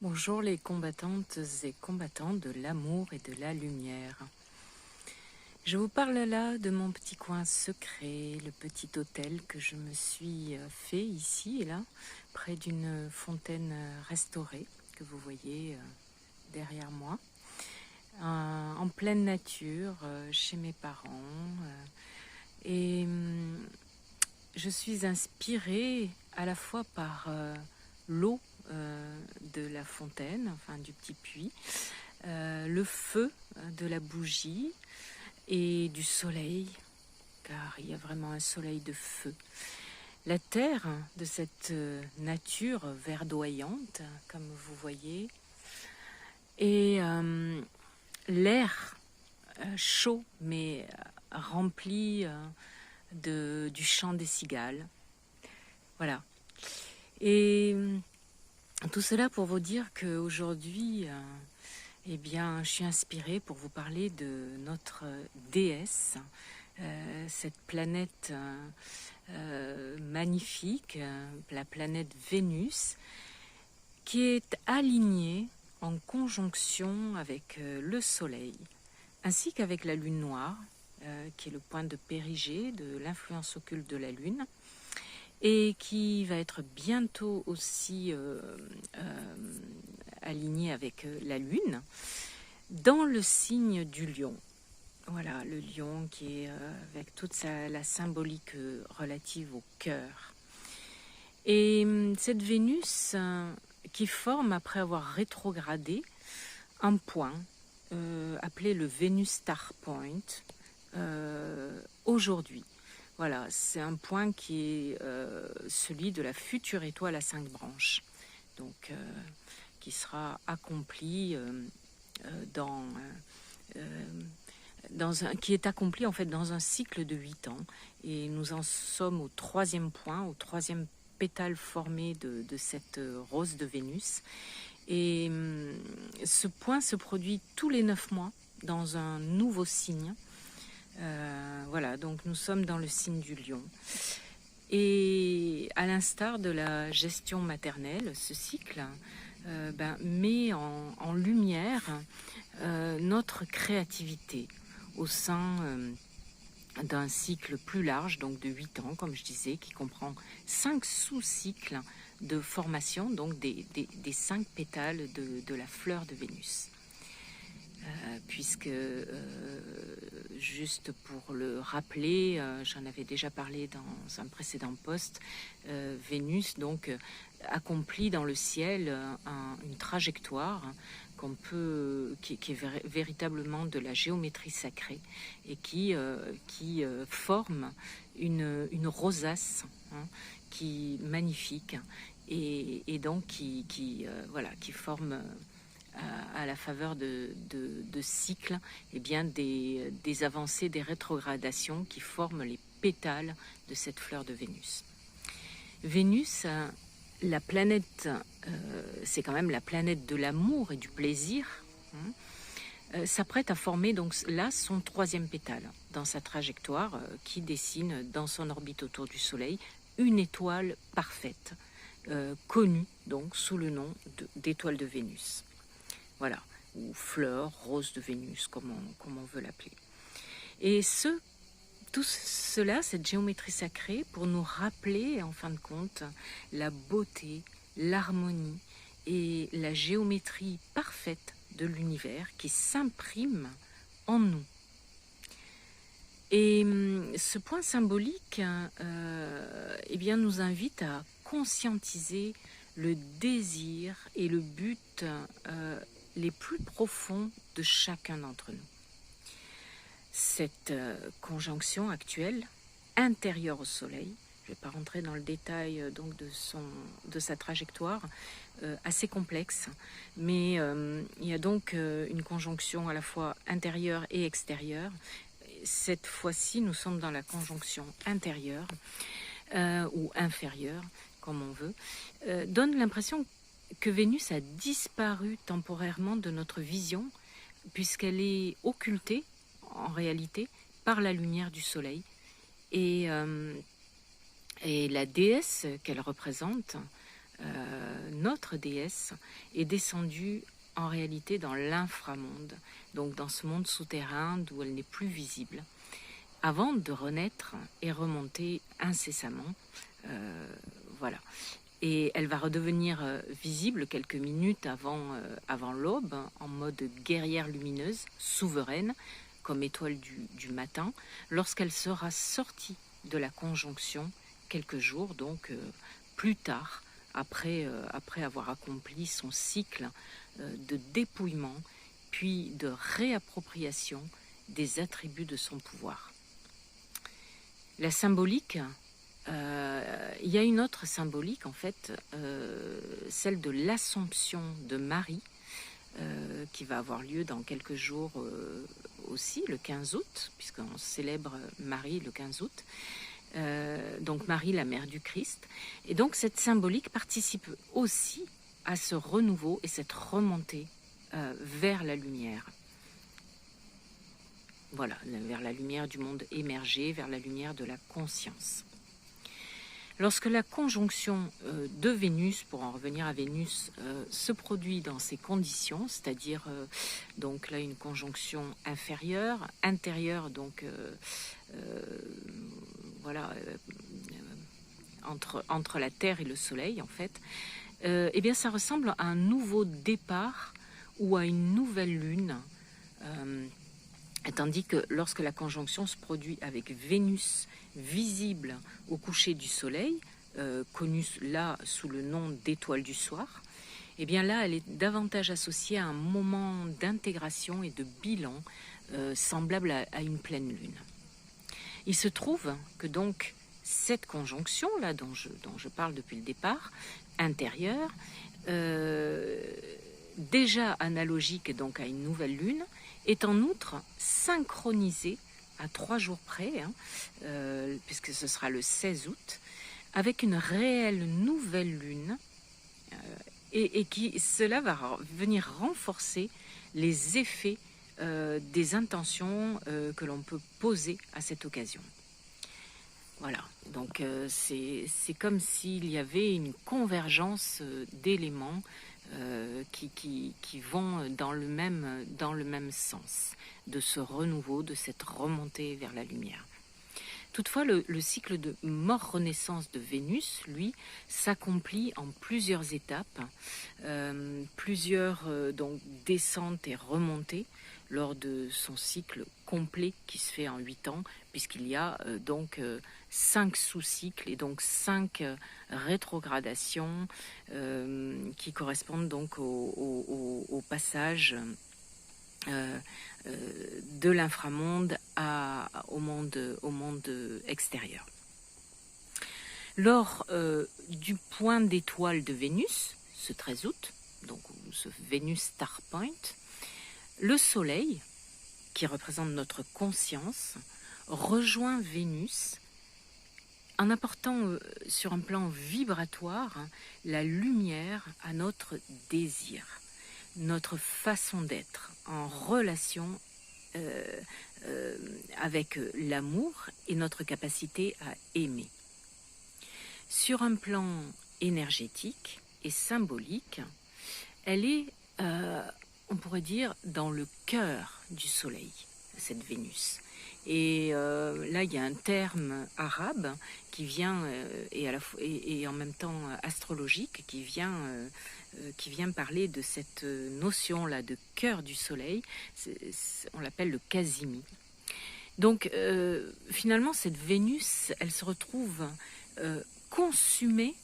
Bonjour les combattantes et combattants de l'amour et de la lumière. Je vous parle là de mon petit coin secret, le petit hôtel que je me suis fait ici et là, près d'une fontaine restaurée que vous voyez derrière moi, en pleine nature, chez mes parents. Je suis inspirée à la fois par l'eau de la fontaine, enfin du petit puits, le feu de la bougie et du soleil, car il y a vraiment un soleil de feu. La terre de cette nature verdoyante, comme vous voyez, et l'air chaud mais rempli du chant des cigales. Voilà. Et tout cela pour vous dire qu'aujourd'hui, eh bien, je suis inspirée pour vous parler de notre déesse, cette planète magnifique, la planète Vénus, qui est alignée en conjonction avec le Soleil, ainsi qu'avec la Lune noire, qui est le point de périgée de l'influence occulte de la Lune, et qui va être bientôt aussi alignée avec la Lune, dans le signe du lion. Voilà, le lion qui est avec toute la symbolique relative au cœur. Et cette Vénus qui forme, après avoir rétrogradé, un point appelé le Venus Star Point aujourd'hui. Voilà, c'est un point qui est celui de la future étoile à 5 branches, donc qui sera accompli qui est accompli en fait dans un cycle de 8 ans. Et nous en sommes au 3e point, au 3e pétale formé de cette rose de Vénus. Et ce point se produit tous les 9 mois dans un nouveau signe. Voilà, donc nous sommes dans le signe du lion. Et à l'instar de la gestion maternelle, ce cycle met en lumière notre créativité au sein d'un cycle plus large, donc de 8 ans, comme je disais, qui comprend 5 sous-cycles de formation, donc des 5 pétales de la fleur de Vénus. Puisque, juste pour le rappeler, j'en avais déjà parlé dans un précédent post, Vénus donc accomplit dans le ciel une trajectoire qui est véritablement de la géométrie sacrée et qui forme une rosace qui magnifique et donc qui forme à la faveur de cycles, eh bien des avancées, des rétrogradations qui forment les pétales de cette fleur de Vénus. Vénus, la planète, c'est quand même la planète de l'amour et du plaisir, s'apprête à former donc là son 3e pétale dans sa trajectoire qui dessine dans son orbite autour du Soleil une étoile parfaite, connue donc sous le nom d'étoile de Vénus. Voilà, ou fleur, rose de Vénus, comme on veut l'appeler. Et tout cela, cette géométrie sacrée, pour nous rappeler, en fin de compte, la beauté, l'harmonie et la géométrie parfaite de l'univers qui s'imprime en nous. Et ce point symbolique eh bien, nous invite à conscientiser le désir et le but les plus profonds de chacun d'entre nous. Cette conjonction actuelle, intérieure au Soleil, je ne vais pas rentrer dans le détail donc de sa trajectoire, assez complexe, mais il y a donc une conjonction à la fois intérieure et extérieure. Cette fois-ci, nous sommes dans la conjonction intérieure ou inférieure, comme on veut, donne l'impression que Vénus a disparu temporairement de notre vision, puisqu'elle est occultée, en réalité, par la lumière du Soleil. Et la déesse qu'elle représente notre déesse, est descendue en réalité dans l'inframonde, donc dans ce monde souterrain d'où elle n'est plus visible, avant de renaître et remonter incessamment. Voilà. Et elle va redevenir visible quelques minutes avant l'aube, en mode guerrière lumineuse, souveraine, comme étoile du matin, lorsqu'elle sera sortie de la conjonction quelques jours, donc plus tard, après avoir accompli son cycle de dépouillement, puis de réappropriation des attributs de son pouvoir. La symbolique, il y a une autre symbolique, en fait, celle de l'Assomption de Marie, qui va avoir lieu dans quelques jours aussi, le 15 août, puisqu'on célèbre Marie le 15 août. Donc Marie, la mère du Christ. Et donc cette symbolique participe aussi à ce renouveau et cette remontée vers la lumière. Voilà, vers la lumière du monde émergé, vers la lumière de la conscience. Lorsque la conjonction de Vénus, pour en revenir à Vénus, se produit dans ces conditions, c'est-à-dire donc là une conjonction inférieure, intérieure, donc voilà, entre la Terre et le Soleil en fait, eh bien ça ressemble à un nouveau départ ou à une nouvelle lune. Tandis que lorsque la conjonction se produit avec Vénus visible au coucher du soleil, connue là sous le nom d'étoile du soir, eh bien là, elle est davantage associée à un moment d'intégration et de bilan semblable à une pleine lune. Il se trouve que donc cette conjonction-là dont je parle depuis le départ, intérieure, déjà analogique donc à une nouvelle lune, est en outre synchronisée à 3 jours près, puisque ce sera le 16 août, avec une réelle nouvelle lune, et cela va venir renforcer les effets des intentions que l'on peut poser à cette occasion. Voilà, donc c'est comme s'il y avait une convergence d'éléments qui vont dans le même sens, de ce renouveau, de cette remontée vers la lumière. Toutefois, le cycle de mort-renaissance de Vénus, lui, s'accomplit en plusieurs étapes, plusieurs donc descentes et remontées lors de son cycle complet qui se fait en 8 ans, puisqu'il y a donc 5 sous-cycles et donc 5 rétrogradations qui correspondent donc au passage de l'inframonde au monde extérieur. Lors du point d'étoile de Vénus, ce 13 août, donc ce Vénus Star Point, le Soleil, qui représente notre conscience, rejoint Vénus en apportant sur un plan vibratoire la lumière à notre désir, notre façon d'être en relation avec l'amour et notre capacité à aimer. Sur un plan énergétique et symbolique, elle est, on pourrait dire, dans le cœur du Soleil, cette Vénus. Et là, il y a un terme arabe qui vient, et en même temps astrologique, qui vient parler de cette notion-là de cœur du Soleil. On l'appelle le Kazimi. Donc, finalement, cette Vénus, elle se retrouve consumée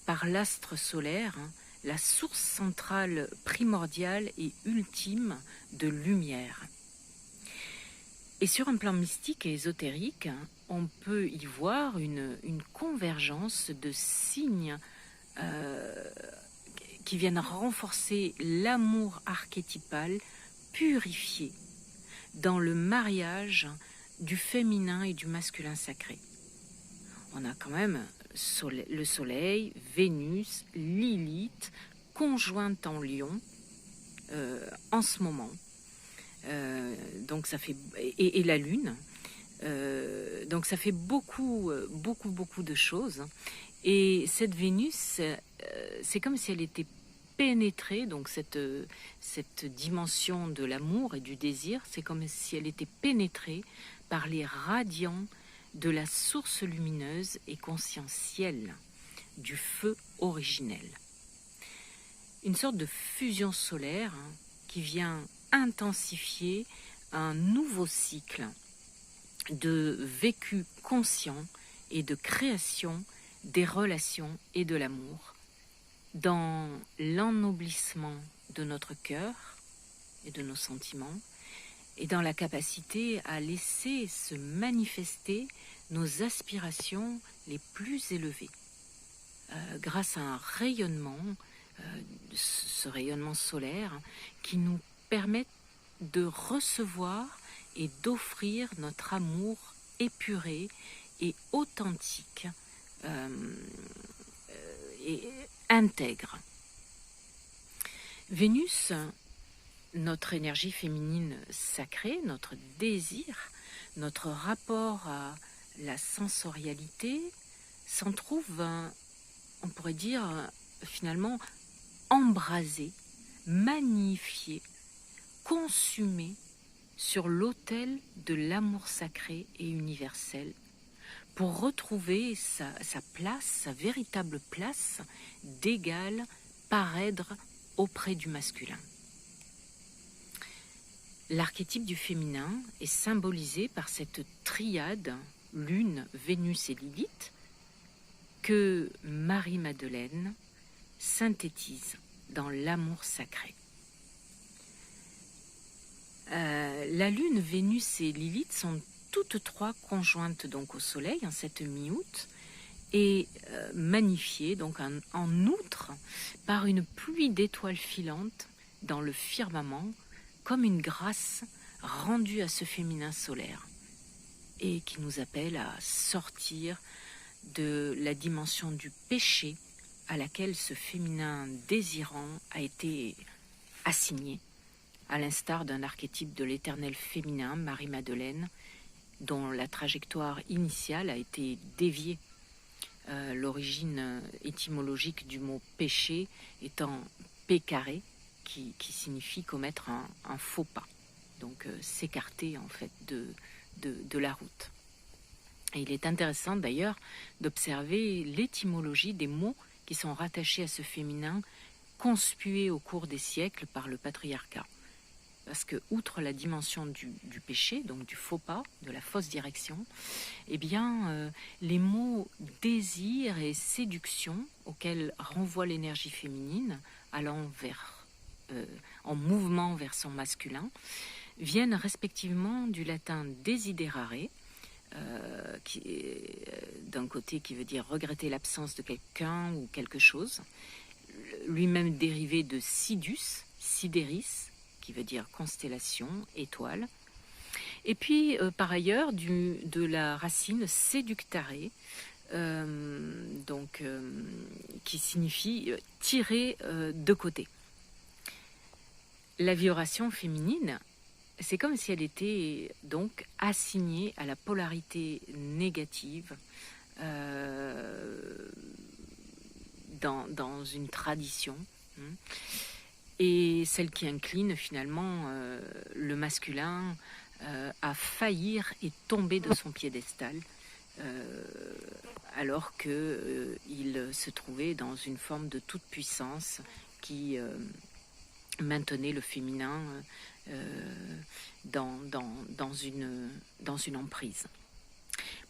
par l'astre solaire, la source centrale primordiale et ultime de lumière. Et sur un plan mystique et ésotérique, on peut y voir une convergence de signes qui viennent renforcer l'amour archétypal purifié dans le mariage du féminin et du masculin sacré. On a quand même le Soleil, Vénus, Lilith, conjointe en Lion en ce moment. Donc ça fait et la Lune. Donc ça fait beaucoup de choses. Et cette Vénus c'est comme si elle était pénétrée, donc cette dimension de l'amour et du désir, c'est comme si elle était pénétrée par les radiants de la source lumineuse et conscientielle du feu originel. Une sorte de fusion solaire qui vient intensifier un nouveau cycle de vécu conscient et de création des relations et de l'amour dans l'ennoblissement de notre cœur et de nos sentiments et dans la capacité à laisser se manifester nos aspirations les plus élevées grâce à un rayonnement, ce rayonnement solaire qui nous permet de recevoir et d'offrir notre amour épuré et authentique et intègre. Vénus, notre énergie féminine sacrée, notre désir, notre rapport à la sensorialité, s'en trouve, on pourrait dire, finalement, embrasé, magnifié, consumé sur l'autel de l'amour sacré et universel pour retrouver sa place, sa véritable place d'égal parèdre auprès du masculin. L'archétype du féminin est symbolisé par cette triade Lune, Vénus et Lilith que Marie-Madeleine synthétise dans l'amour sacré. La Lune, Vénus et Lilith sont toutes trois conjointes donc au Soleil en cette mi-août et magnifiées donc en outre par une pluie d'étoiles filantes dans le firmament comme une grâce rendue à ce féminin solaire et qui nous appelle à sortir de la dimension du péché à laquelle ce féminin désirant a été assigné, à l'instar d'un archétype de l'éternel féminin, Marie-Madeleine, dont la trajectoire initiale a été déviée. L'origine étymologique du mot péché étant pécaré, qui signifie commettre un faux pas, donc s'écarter en fait de la route. Et il est intéressant d'ailleurs d'observer l'étymologie des mots qui sont rattachés à ce féminin conspué au cours des siècles par le patriarcat. Parce que, outre la dimension du péché, donc du faux pas, de la fausse direction, eh bien, les mots désir et séduction, auxquels renvoie l'énergie féminine, allant en mouvement vers son masculin, viennent respectivement du latin desiderare, qui est d'un côté qui veut dire regretter l'absence de quelqu'un ou quelque chose, lui-même dérivé de sidus, sideris, qui veut dire constellation, étoile, et puis par ailleurs de la racine seductare, qui signifie tirer de côté. La vibration féminine, c'est comme si elle était donc assignée à la polarité négative dans une tradition, et celle qui incline finalement le masculin à faillir et tomber de son piédestal, alors qu'il se trouvait dans une forme de toute puissance qui maintenait le féminin dans une emprise.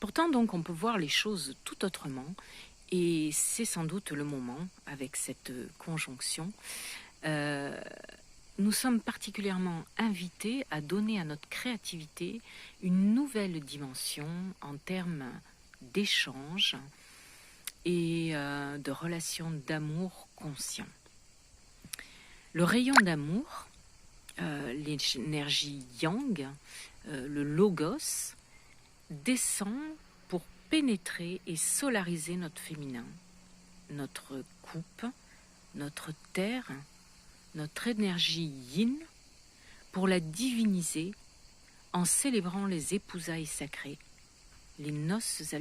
Pourtant, donc, on peut voir les choses tout autrement, et c'est sans doute le moment, avec cette conjonction, nous sommes particulièrement invités à donner à notre créativité une nouvelle dimension en termes d'échange et de relations d'amour conscient. Le rayon d'amour, l'énergie yang, le logos, descend pour pénétrer et solariser notre féminin, notre coupe, notre terre, notre énergie yin, pour la diviniser en célébrant les épousailles sacrées, les noces alchimiques.